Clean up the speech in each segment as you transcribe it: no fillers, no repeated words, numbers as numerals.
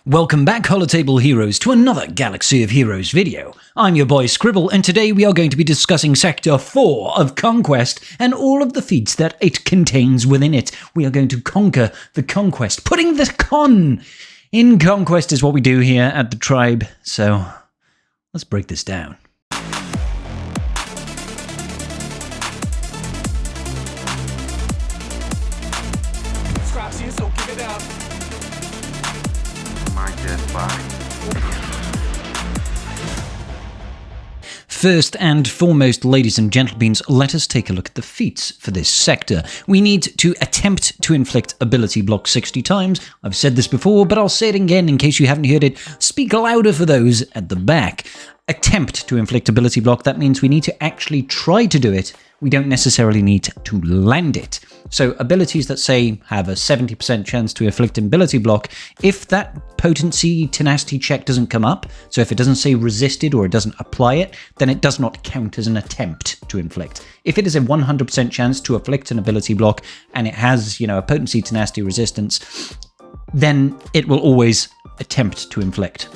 Welcome back, Holotable Heroes, to another Galaxy of Heroes video. I'm your boy Scribble, and today we are going to be discussing Sector 4 of Conquest and all of the feats that it contains within it. We are going to conquer the Conquest. Putting the con in Conquest is what we do here at the tribe, so let's break this down. So give it up. First and foremost, ladies and gentlemen, let us take a look at the feats for this sector. We need to attempt to inflict ability block 60 times. I've said this before, but I'll say it again in case you haven't heard it. Speak louder for those at the back. Attempt to inflict ability block, that means we need to actually try to do it. We don't necessarily need to land it. So abilities that say have a 70% chance to inflict an ability block, if that potency tenacity check doesn't come up, so if it doesn't say resisted or it doesn't apply it, then it does not count as an attempt to inflict. If it is a 100% chance to inflict an ability block and it has, a potency tenacity resistance, then it will always attempt to inflict.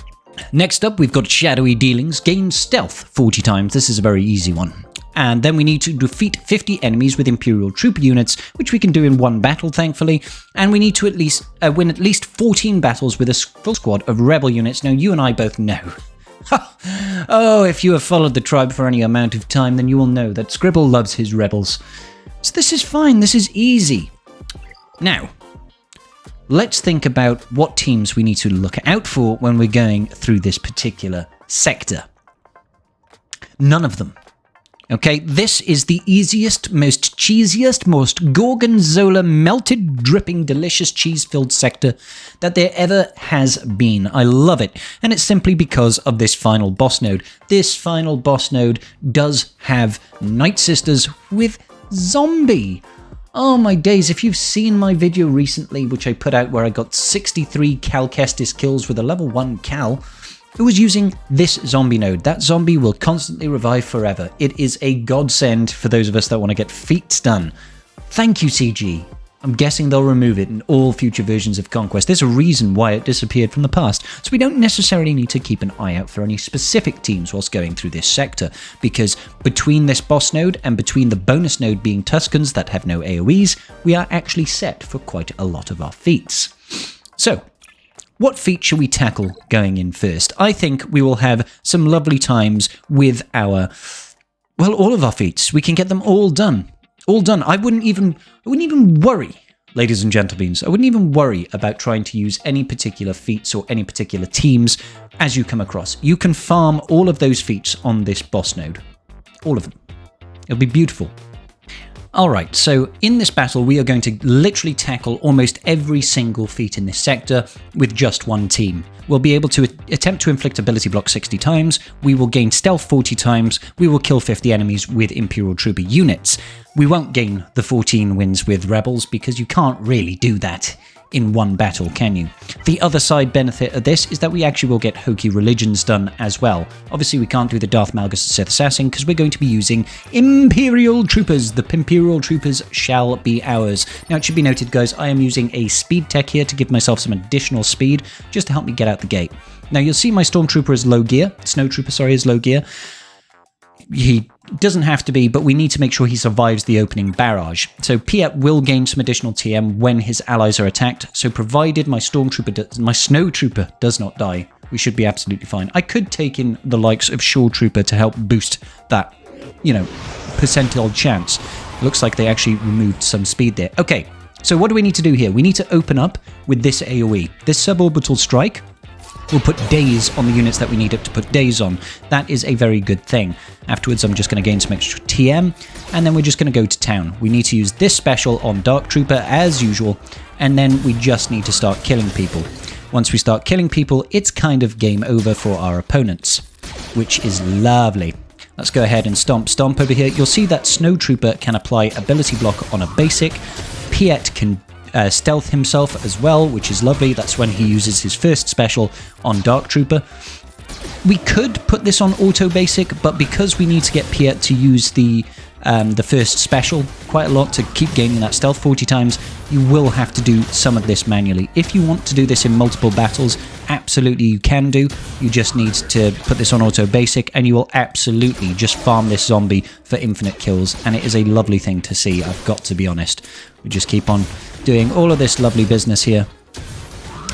Next up, we've got Shadowy Dealings. Gain Stealth 40 times. This is a very easy one. And then we need to defeat 50 enemies with Imperial Trooper units, which we can do in one battle, thankfully. And we need to at least win at least 14 battles with a full squad of Rebel units. Now, you and I both know. Oh, if you have followed the tribe for any amount of time, then you will know that Scribble loves his Rebels. So this is fine. This is easy. Now, let's think about what teams we need to look out for when we're going through this particular sector. None of them. Okay, this is the easiest, most cheesiest, most gorgonzola, melted, dripping, delicious cheese-filled sector that there ever has been. I love it, and it's simply because of this final boss node. This final boss node does have Night Sisters with zombie. Oh my days, if you've seen my video recently, which I put out where I got 63 Cal Kestis kills with a level 1 Cal, it was using this zombie node. That zombie will constantly revive forever. It is a godsend for those of us that want to get feats done. Thank you, CG. I'm guessing they'll remove it in all future versions of Conquest. There's a reason why it disappeared from the past, so we don't necessarily need to keep an eye out for any specific teams whilst going through this sector, because between this boss node and between the bonus node being Tuscans that have no AoEs, we are actually set for quite a lot of our feats. So, what feat should we tackle going in first? I think we will have some lovely times with all of our feats. We can get them all done. All done. I wouldn't even worry, ladies and gentlemen. I wouldn't even worry about trying to use any particular feats or any particular teams as you come across. You can farm all of those feats on this boss node. All of them. It'll be beautiful. Alright, so in this battle we are going to literally tackle almost every single feat in this sector with just one team. We'll be able to attempt to inflict ability block 60 times, we will gain stealth 40 times, we will kill 50 enemies with Imperial Trooper units. We won't gain the 14 wins with Rebels because you can't really do that in one battle, can you? The other side benefit of this is that we actually will get Hokey religions done as well. Obviously we can't do the Darth Malgus Sith Assassin because we're going to be using Imperial Troopers. The Imperial Troopers shall be ours. Now it should be noted, guys, I am using a speed tech here to give myself some additional speed just to help me get out the gate. Now you'll see my Stormtrooper is low gear, Snowtrooper, sorry, is low gear. He doesn't have to be, but we need to make sure he survives the opening barrage. So Piet will gain some additional TM when his allies are attacked, so provided my Snowtrooper does not die, we should be absolutely fine. I could take in the likes of Shore Trooper to help boost that, percentile chance. Looks like they actually removed some speed there. Okay, so what do we need to do here? We need to open up with this AoE. This suborbital strike will put daze on the units that we need it to put daze on. That is a very good thing. Afterwards, I'm just going to gain some extra TM, and then we're just going to go to town. We need to use this special on Dark Trooper, as usual, and then we just need to start killing people. Once we start killing people, it's kind of game over for our opponents, which is lovely. Let's go ahead and stomp over here. You'll see that Snowtrooper can apply ability block on a basic. Piet can stealth himself as well, which is lovely. That's when he uses his first special on Dark Trooper. We could put this on auto basic, but because we need to get Piet to use the first special quite a lot to keep gaining that stealth 40 times, you will have to do some of this manually. If you want to do this in multiple battles, absolutely you can do. You just need to put this on auto basic, and you will absolutely just farm this zombie for infinite kills, and it is a lovely thing to see, I've got to be honest. We just keep on doing all of this lovely business here.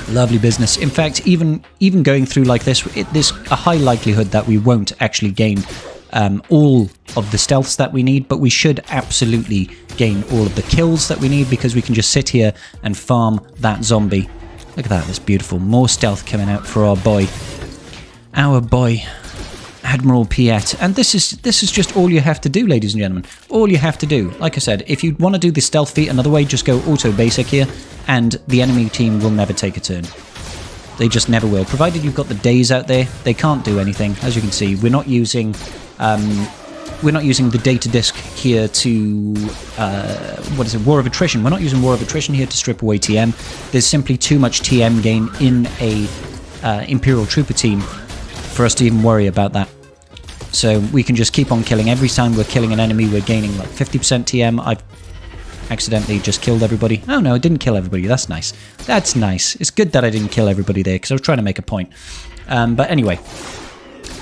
Lovely business. In fact, even going through like this, there's a high likelihood that we won't actually gain all of the stealths that we need, but we should absolutely gain all of the kills that we need, because we can just sit here and farm that zombie. Look at that, that's beautiful. More stealth coming out for our boy. Admiral Piet. And this is just all you have to do, ladies and gentlemen. All you have to do. Like I said, if you want to do the stealth feat another way, just go auto basic here, and the enemy team will never take a turn. They just never will. Provided you've got the days out there, they can't do anything. As you can see, we're not using the data disk here to War of Attrition. We're not using War of Attrition here to strip away TM. There's simply too much TM gain in a Imperial Trooper team for us to even worry about that. So we can just keep on killing. Every time we're killing an enemy, we're gaining like 50% TM. I've accidentally just killed everybody. Oh no, I didn't kill everybody. That's nice. That's nice. It's good that I didn't kill everybody there, because I was trying to make a point. But anyway,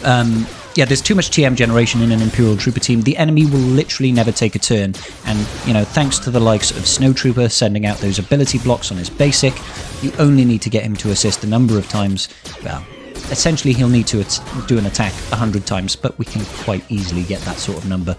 yeah, there's too much TM generation in an Imperial Trooper team. The enemy will literally never take a turn. And, you know, thanks to the likes of Snowtrooper sending out those ability blocks on his basic, you only need to get him to assist a number of times. Well, essentially he'll need to do an attack 100 times, but we can quite easily get that sort of number.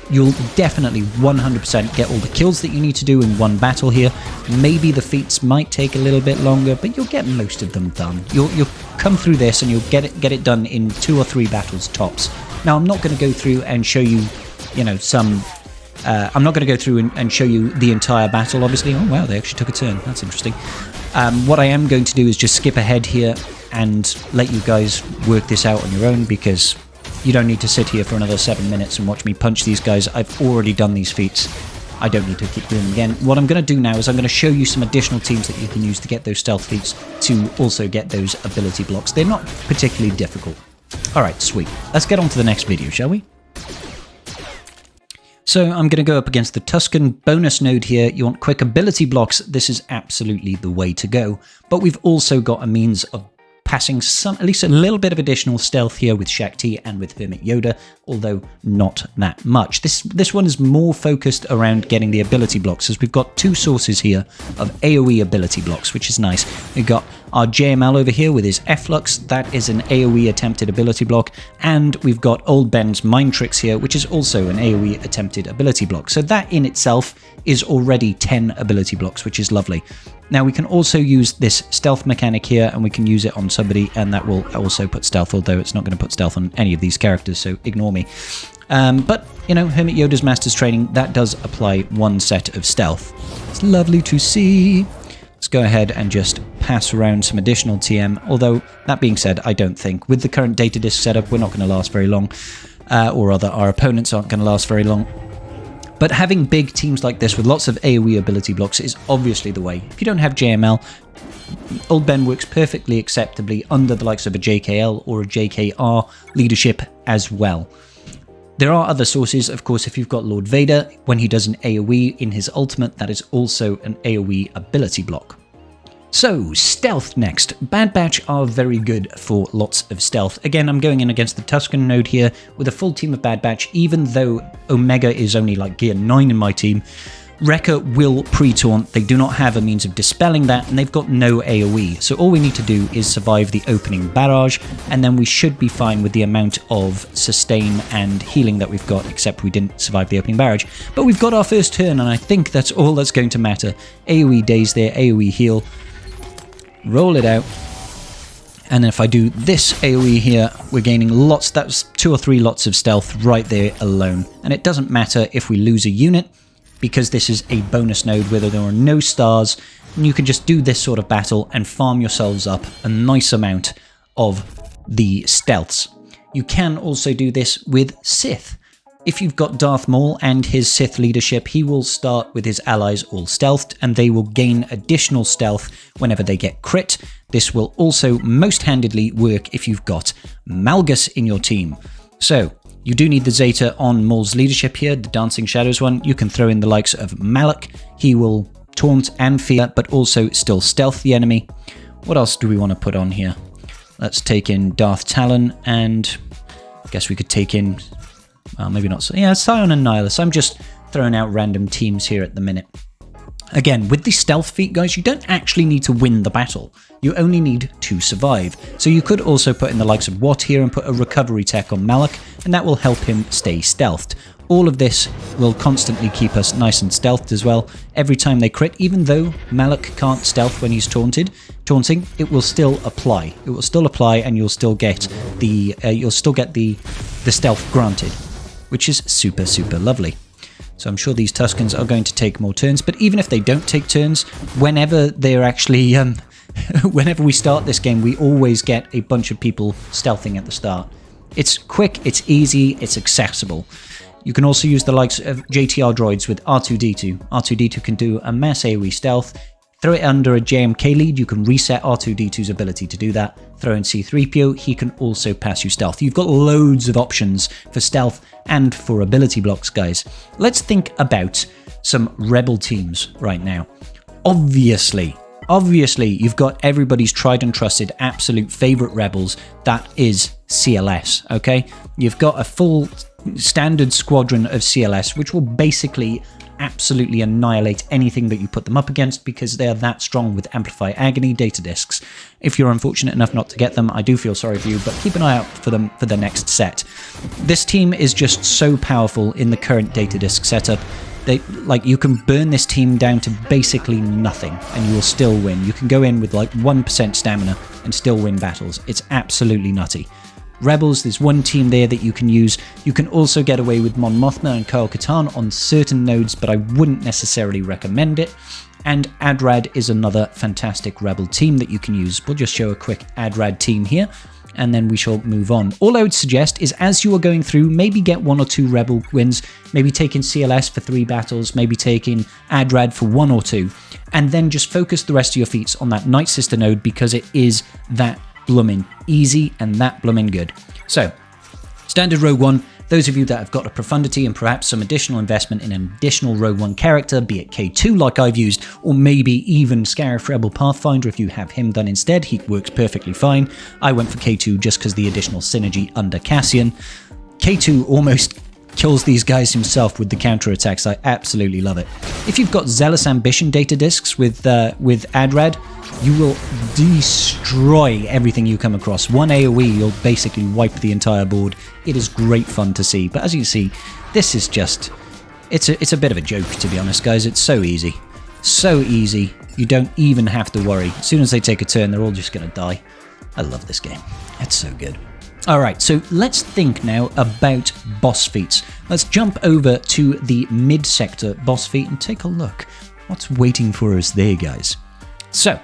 You'll definitely 100% get all the kills that you need to do in one battle here. Maybe the feats might take a little bit longer, but you'll get most of them done. You'll come through this and you'll get it done in 2 or 3 battles tops. Now, I'm not going to go through and show you, you know, I'm not going to go through and show you the entire battle, obviously. Oh, wow, they actually took a turn. That's interesting. What I am going to do is just skip ahead here and let you guys work this out on your own, because you don't need to sit here for another 7 minutes and watch me punch these guys. I've already done these feats. I don't need to keep doing them again. What I'm going to do now is I'm going to show you some additional teams that you can use to get those stealth feats, to also get those ability blocks. They're not particularly difficult. Alright, sweet. Let's get on to the next video, shall we? So I'm going to go up against the Tusken bonus node here. You want quick ability blocks. This is absolutely the way to go. But we've also got a means of passing at least a little bit of additional stealth here with Shakti and with Hermit Yoda, although not that much. This one is more focused around getting the ability blocks, as we've got 2 sources here of AoE ability blocks, which is nice. We've got our JML over here with his F-Lux, that is an AoE attempted ability block, and we've got Old Ben's Mind Tricks here, which is also an AoE attempted ability block. So that in itself is already 10 ability blocks, which is lovely. Now we can also use this stealth mechanic here, and we can use it on somebody, and that will also put stealth, although it's not going to put stealth on any of these characters, so ignore me. But, you know, Hermit Yoda's Master's Training, that does apply 1 set of stealth. It's lovely to see. Let's go ahead and just pass around some additional TM, although, that being said, I don't think, with the current data disk setup, we're not going to last very long, or rather, our opponents aren't going to last very long. But having big teams like this with lots of AoE ability blocks is obviously the way. If you don't have JML, Old Ben works perfectly acceptably under the likes of a JKL or a JKR leadership as well. There are other sources, of course. If you've got Lord Vader, when he does an AoE in his ultimate, that is also an AoE ability block. So, stealth next. Bad Batch are very good for lots of stealth. Again, I'm going in against the Tusken node here with a full team of Bad Batch, even though Omega is only like gear 9 in my team. Wrecker will pre-taunt. They do not have a means of dispelling that, and they've got no AoE. So all we need to do is survive the opening barrage, and then we should be fine with the amount of sustain and healing that we've got, except we didn't survive the opening barrage. But we've got our first turn, and I think that's all that's going to matter. AoE days there, AoE heal. Roll it out, and then if I do this AoE here, we're gaining lots. That's 2 or 3 lots of stealth right there alone, and it doesn't matter if we lose a unit, because this is a bonus node where there are no stars, and you can just do this sort of battle and farm yourselves up a nice amount of the stealths. You can also do this with Sith. If you've got Darth Maul and his Sith leadership, he will start with his allies all stealthed, and they will gain additional stealth whenever they get crit. This will also most handedly work if you've got Malgus in your team. So, you do need the Zeta on Maul's leadership here, the Dancing Shadows one. You can throw in the likes of Malak. He will taunt and fear, but also still stealth the enemy. What else do we want to put on here? Let's take in Darth Talon, and I guess we could take in, well, maybe not so. Yeah, Scion and Nihilus. I'm just throwing out random teams here at the minute. Again, with the stealth feat, guys, you don't actually need to win the battle. You only need to survive. So you could also put in the likes of Watt here and put a recovery tech on Malak, and that will help him stay stealthed. All of this will constantly keep us nice and stealthed as well. Every time they crit, even though Malak can't stealth when he's taunting, it will still apply. It will still apply, and you'll still get the stealth granted, which is super, super lovely. So I'm sure these Tuscans are going to take more turns, but even if they don't take turns, whenever they're actually, whenever we start this game, we always get a bunch of people stealthing at the start. It's quick, it's easy, it's accessible. You can also use the likes of JTR droids with R2-D2. R2-D2 can do a mass AoE stealth. Throw it under a JMK lead, you can reset R2-D2's ability to do that. Throw in C-3PO, he can also pass you stealth. You've got loads of options for stealth and for ability blocks, guys. Let's think about some rebel teams right now. Obviously, you've got everybody's tried and trusted absolute favorite rebels, that is CLS, okay? You've got a full standard squadron of CLS, which will basically absolutely annihilate anything that you put them up against because they are that strong with Amplify Agony data discs. If you're unfortunate enough not to get them, I do feel sorry for you, but keep an eye out for them for the next set. This team is just so powerful in the current data disc setup. You can burn this team down to basically nothing and you will still win. You can go in with like 1% stamina and still win battles. It's absolutely nutty. Rebels, there's one team there that you can use. You can also get away with Mon Mothma and Kyle Katarn on certain nodes, but I wouldn't necessarily recommend it. And Adrad is another fantastic rebel team that you can use. We'll just show a quick Adrad team here, and then we shall move on. All I would suggest is as you are going through, maybe get 1 or 2 rebel wins, maybe taking CLS for 3 battles, maybe taking Adrad for 1 or 2, and then just focus the rest of your feats on that Night Sister node because it is that bloomin' easy and that bloomin' good. So, standard Rogue One, those of you that have got a profundity and perhaps some additional investment in an additional Rogue One character, be it K2 like I've used, or maybe even Xaereth Rebel Pathfinder if you have him done instead, he works perfectly fine. I went for K2 just because the additional synergy under Cassian. K2 almost kills these guys himself with the counterattacks. I absolutely love it. If you've got Zealous Ambition data discs with Adrad, you will destroy everything you come across. 1 AoE, you'll basically wipe the entire board. It is great fun to see. But as you can see, this is just... It's a bit of a joke, to be honest, guys. It's so easy. So easy. You don't even have to worry. As soon as they take a turn, they're all just going to die. I love this game. It's so good. Alright, so let's think now about boss feats. Let's jump over to the mid-sector boss feat and take a look. What's waiting for us there, guys? So,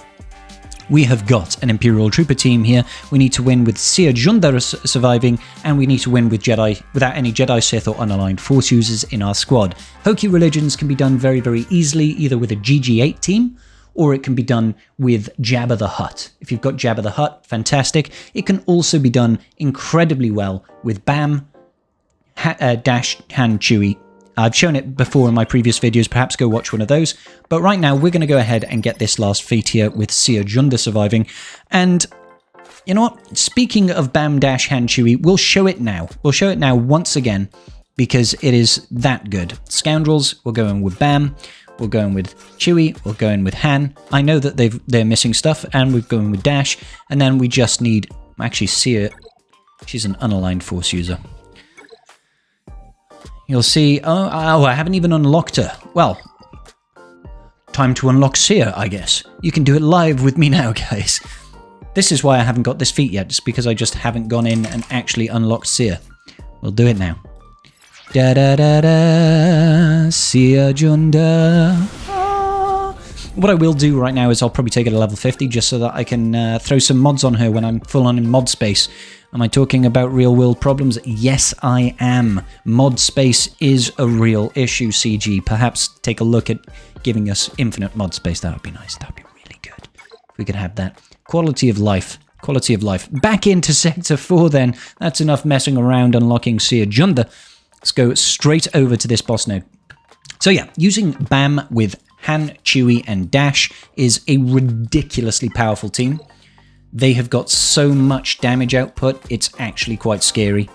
we have got an Imperial Trooper team here. We need to win with Cere Junda surviving, and we need to win with Jedi without any Jedi, Sith, or unaligned Force users in our squad. Hokey religions can be done very, very easily, either with a GG8 team, or it can be done with Jabba the Hutt. If you've got Jabba the Hutt, fantastic. It can also be done incredibly well with Bam, Dash, Han, Chewie. I've shown it before in my previous videos, perhaps go watch one of those. But right now, we're going to go ahead and get this last feat here with Cere Junda surviving. And you know what? Speaking of Bam, Dash, Han, Chewie, we'll show it now. We'll show it now once again, because it is that good. Scoundrels, we're going with Bam. We're going with Chewie, we're going with Han. I know that they're missing stuff, and we're going with Dash. And then we just need... Actually, Cere, she's an unaligned Force user. You'll see... Oh, I haven't even unlocked her. Well, time to unlock Cere, I guess. You can do it live with me now, guys. This is why I haven't got this feat yet, just because I just haven't gone in and actually unlocked Cere. We'll do it now. Da da da da, Cere Junda. What I will do right now is I'll probably take it to level 50 just so that I can throw some mods on her when I'm full on in mod space. Am I talking about real world problems? Yes, I am. Mod space is a real issue, CG. Perhaps take a look at giving us infinite mod space. That would be nice. That would be really good. If we could have that. Quality of life. Quality of life. Back into Sector 4 then. That's enough messing around unlocking Cere Junda. Let's go straight over to this boss node. So yeah, using Bam with Han, Chewie, and Dash is a ridiculously powerful team. They have got so much damage output, it's actually quite scary.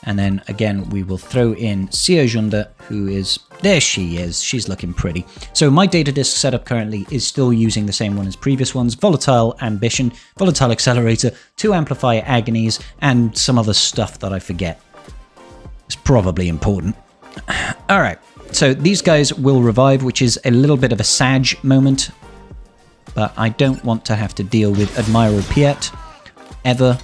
And then again, we will throw in Cere Junda, who is, there she is, she's looking pretty. So my data disk setup currently is still using the same one as previous ones: Volatile Ambition, Volatile Accelerator, 2 Amplify Agonies, and some other stuff that I forget. It's probably important. Alright, so these guys will revive, which is a little bit of a Sag moment, but I don't want to have to deal with Admiral Piet, ever.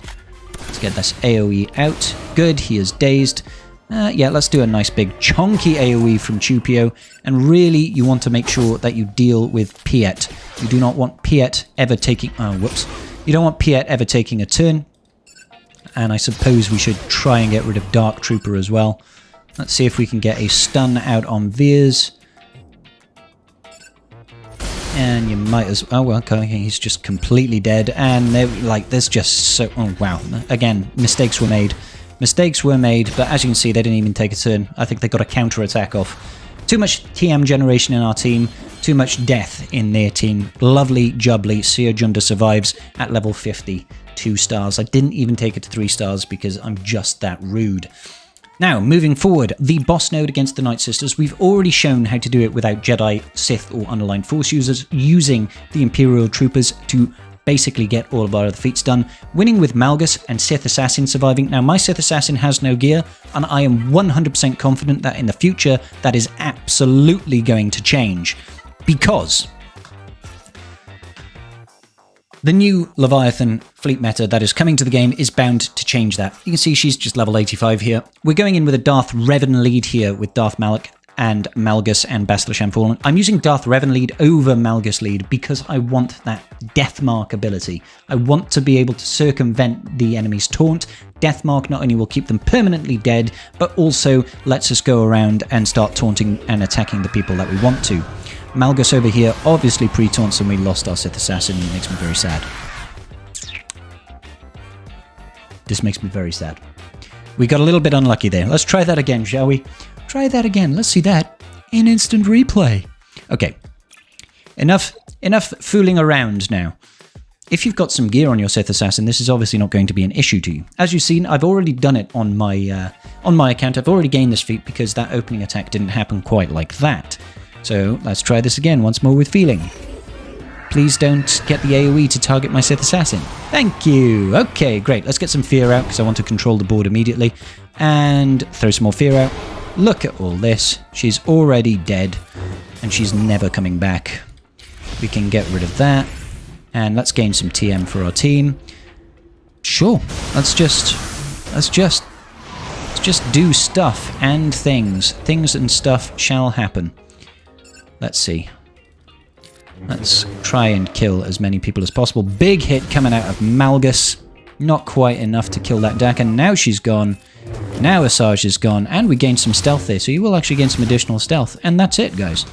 Let's get this AoE out. Good, he is dazed. Yeah, let's do a nice big chonky AoE from Chupio. And really, you want to make sure that you deal with Piet. You do not want Piet ever taking... Oh, whoops. You don't want Piet ever taking a turn. And I suppose we should try and get rid of Dark Trooper as well. Let's see if we can get a stun out on Veers. And you might as well, okay, he's just completely dead. And there's just so, oh wow. Again, mistakes were made. Mistakes were made, but as you can see, they didn't even take a turn. I think they got a counter-attack off. Too much TM generation in our team. Too much death in their team. Lovely jubbly. Cere Junda survives at level 50. 2 stars. I didn't even take it to 3 stars because I'm just that rude. Now, moving forward, the boss node against the Night Sisters. We've already shown how to do it without Jedi, Sith, or Underlined Force users, using the Imperial Troopers to basically get all of our other feats done, winning with Malgus and Sith Assassin surviving. Now, my Sith Assassin has no gear, and I am 100% confident that in the future, that is absolutely going to change, because the new Leviathan fleet meta that is coming to the game is bound to change that. You can see she's just level 85 here. We're going in with a Darth Revan lead here with Darth Malak and Malgus and Bastila Shamfallen. I'm using Darth Revan lead over Malgus lead because I want that Death Mark ability. I want to be able to circumvent the enemy's taunt. Death Mark not only will keep them permanently dead, but also lets us go around and start taunting and attacking the people that we want to. Malgus over here obviously pre-taunts and we lost our Sith Assassin. It makes me very sad. This makes me very sad. We got a little bit unlucky there. Let's try that again, shall we? Try that again. Let's see that in instant replay. Okay. Enough fooling around now. If you've got some gear on your Sith Assassin, this is obviously not going to be an issue to you. As you've seen, I've already done it on my account. I've already gained this feat because that opening attack didn't happen quite like that. So let's try this again once more with feeling. Please don't get the AoE to target my Sith Assassin. Thank you. Okay, great. Let's get some fear out because I want to control the board immediately. And throw some more fear out. Look at all this. She's already dead and she's never coming back. We can get rid of that. And let's gain some TM for our team. Sure. Let's just do stuff and things. Things and stuff shall happen. Let's see. Let's try and kill as many people as possible. Big hit coming out of Malgus. Not quite enough to kill that Daka. Now she's gone. Now Asajj is gone. And we gained some stealth there. So you will actually gain some additional stealth. And that's it, guys.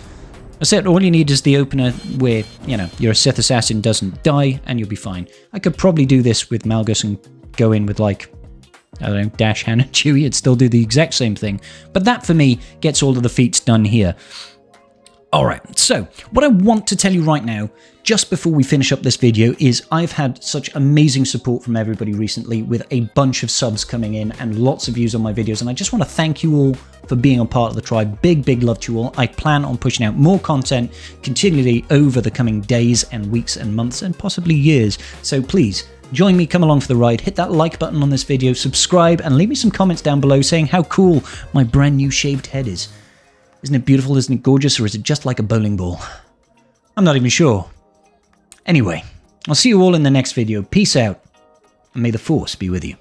That's it. All you need is the opener where, you know, your Sith Assassin doesn't die and you'll be fine. I could probably do this with Malgus and go in with, like, I don't know, Dash, Han, and Chewie. It'd still do the exact same thing. But that, for me, gets all of the feats done here. Alright, so what I want to tell you right now, just before we finish up this video, is I've had such amazing support from everybody recently with a bunch of subs coming in and lots of views on my videos, and I just want to thank you all for being a part of the tribe. Big love to you all. I plan on pushing out more content continually over the coming days and weeks and months and possibly years, so please join me, come along for the ride, hit that like button on this video, subscribe, and leave me some comments down below saying how cool my brand new shaved head is. Isn't it beautiful? Isn't it gorgeous? Or is it just like a bowling ball? I'm not even sure. Anyway, I'll see you all in the next video. Peace out, and may the Force be with you.